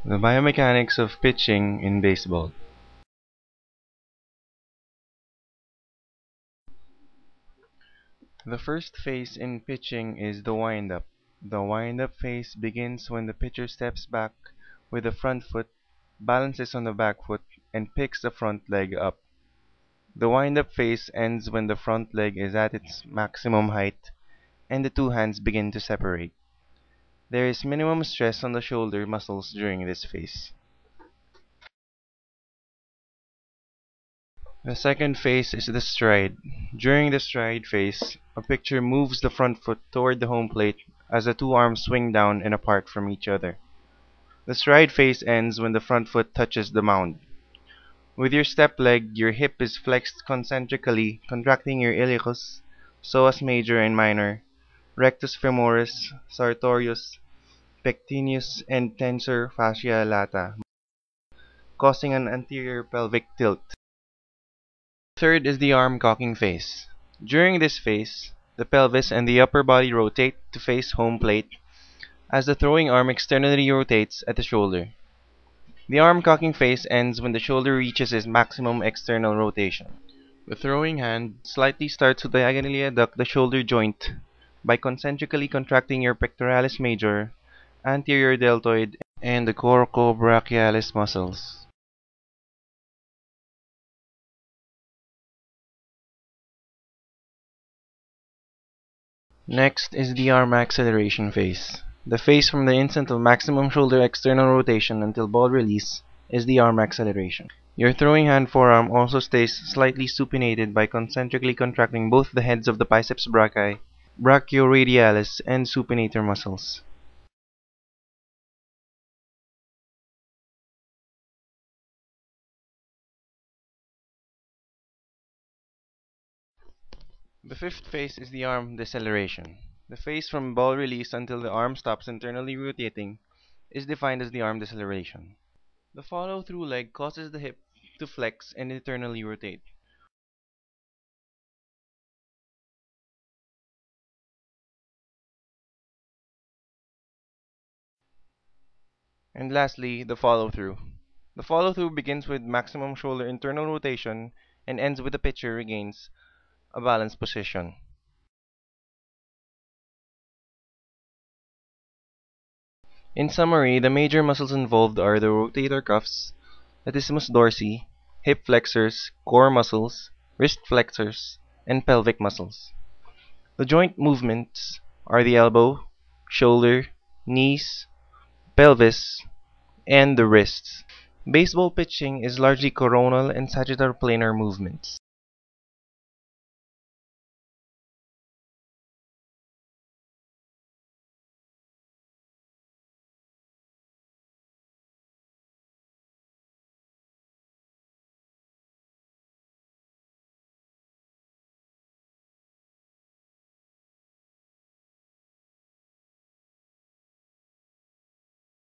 The biomechanics of pitching in baseball. The first phase in pitching is the wind-up. The wind-up phase begins when the pitcher steps back with the front foot, balances on the back foot, and picks the front leg up. The wind-up phase ends when the front leg is at its maximum height and the two hands begin to separate. There is minimum stress on the shoulder muscles during this phase. The second phase is the stride. During the stride phase, a pitcher moves the front foot toward the home plate as the two arms swing down and apart from each other. The stride phase ends when the front foot touches the mound. With your step leg, your hip is flexed concentrically, contracting your iliacus, psoas major and minor, rectus femoris, sartorius, pectineus, and tensor fascia lata, causing an anterior pelvic tilt. Third is the arm cocking phase. During this phase, the pelvis and the upper body rotate to face home plate as the throwing arm externally rotates at the shoulder. The arm cocking phase ends when the shoulder reaches its maximum external rotation. The throwing hand slightly starts to diagonally adduct the shoulder joint by concentrically contracting your pectoralis major, anterior deltoid, and the coracobrachialis muscles. Next is the arm acceleration phase. The phase from the instant of maximum shoulder external rotation until ball release is the arm acceleration. Your throwing hand forearm also stays slightly supinated by concentrically contracting both the heads of the biceps brachii, brachioradialis, and supinator muscles. The fifth phase is the arm deceleration. The phase from ball release until the arm stops internally rotating is defined as the arm deceleration. The follow-through leg causes the hip to flex and internally rotate. And lastly, the follow-through. The follow-through begins with maximum shoulder internal rotation and ends with the pitcher regains a balanced position. In summary, the major muscles involved are the rotator cuffs, latissimus dorsi, hip flexors, core muscles, wrist flexors, and pelvic muscles. The joint movements are the elbow, shoulder, knees, pelvis, and the wrists. Baseball pitching is largely coronal and sagittal planar movements.